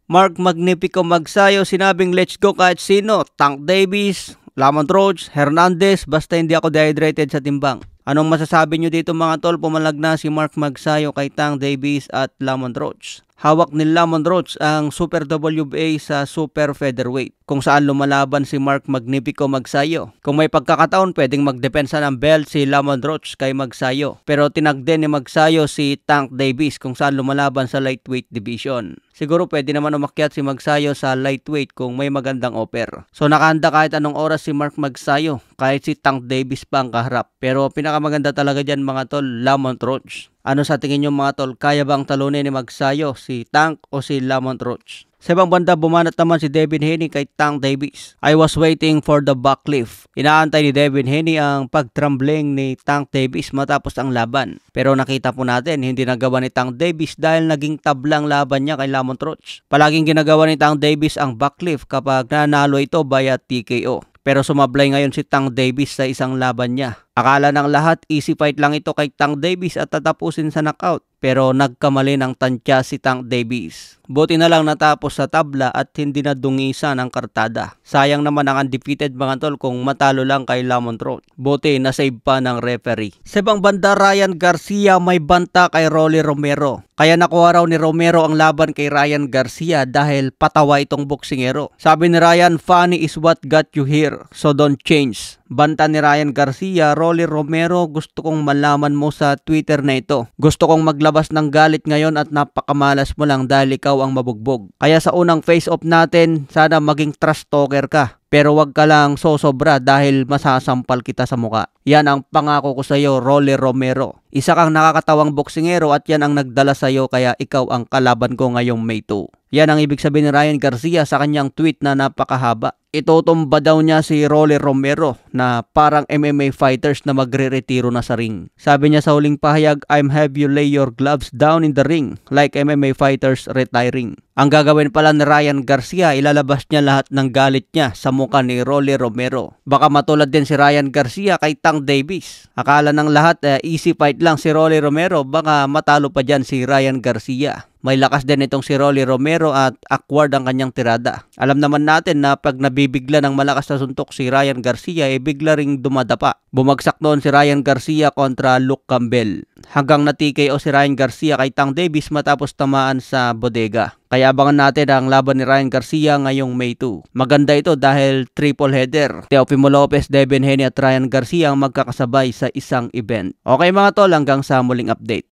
Mark Magnifico Magsayo sinabing let's go kahit sino. Tank Davis, Lamont Roach, Hernandez, basta hindi ako dehydrated sa timbang. Anong masasabi nyo dito mga tol? Pumalag na si Mark Magsayo kay Tank Davis at Lamont Roach. Hawak ni Lamont Roach ang Super WBA sa Super Featherweight kung saan lumalaban si Mark Magnifico Magsayo. Kung may pagkakataon pwedeng magdepensa ng belt si Lamont Roach kay Magsayo. Pero tinagden ni Magsayo si Tank Davis kung saan lumalaban sa lightweight division. Siguro pwede naman umakyat si Magsayo sa lightweight kung may magandang offer. So nakahanda kahit anong oras si Mark Magsayo kahit si Tank Davis pa ang kaharap. Pero pinakamaganda talaga dyan mga tol, Lamont Roach. Ano sa tingin nyo mga tol, kaya bang talunin ni Magsayo si Tank o si Lamont Roach? Sa ibang banda, bumanat naman si Devin Haney kay Tank Davis. I was waiting for the backlift. Inaantay ni Devin Haney ang pagtrembling ni Tank Davis matapos ang laban. Pero nakita po natin, hindi nagawa ni Tank Davis dahil naging tablang laban niya kay Lamont Roach. Palaging ginagawa ni Tank Davis ang backlift kapag nanalo ito via TKO. Pero sumablay ngayon si Tank Davis sa isang laban niya. Akala ng lahat easy fight lang ito kay Tank Davis at tatapusin sa knockout. Pero nagkamali ng tansya si Tank Davis. Buti na lang natapos sa tabla at hindi na dungisan ang kartada. Sayang naman ang undefeated mga tol kung matalo lang kay Lamont Roach. Buti nasave pa ng referee. Sa ibang banda, Ryan Garcia may banta kay Rolly Romero. Kaya nakuha raw ni Romero ang laban kay Ryan Garcia dahil patawa itong boksingero. Sabi ni Ryan, funny is what got you here, so don't change. Banta ni Ryan Garcia, Rolly Romero, gusto kong malaman mo sa Twitter na ito. Gusto kong maglabas ng galit ngayon at napakamalas mo lang dahil ikaw ang mabugbog. Kaya sa unang face-off natin, sana maging trash talker ka. Pero wag ka lang sosobra dahil masasampal kita sa muka. Yan ang pangako ko sa iyo, Rolly Romero. Isa kang nakakatawang boksingero at yan ang nagdala sa iyo kaya ikaw ang kalaban ko ngayong May 2. Yan ang ibig sabihin ni Ryan Garcia sa kanyang tweet na napakahaba. Itutumba daw niya si Rolly Romero na parang MMA fighters na magre-retiro na sa ring. Sabi niya sa huling pahayag, I'm have you lay your gloves down in the ring like MMA fighters retiring. Ang gagawin pala ni Ryan Garcia, ilalabas niya lahat ng galit niya sa mukha ni Rolly Romero. Baka matulad din si Ryan Garcia kay Tank Davis. Akala ng lahat easy fight lang si Rolly Romero, baka matalo pa dyan si Ryan Garcia. May lakas din itong si Rolly Romero at awkward ang kanyang tirada. Alam naman natin na pag nabibigla ng malakas na suntok si Ryan Garcia, bigla ring dumadapa. Bumagsak noon si Ryan Garcia kontra Luke Campbell. Hanggang na-TKO si Ryan Garcia kay Tank Davis matapos tamaan sa bodega. Kaya abangan natin ang laban ni Ryan Garcia ngayong May 2. Maganda ito dahil triple header. Teofimo Lopez, Devin Haney at Ryan Garcia ang magkakasabay sa isang event. Okay mga tol, hanggang sa muling update.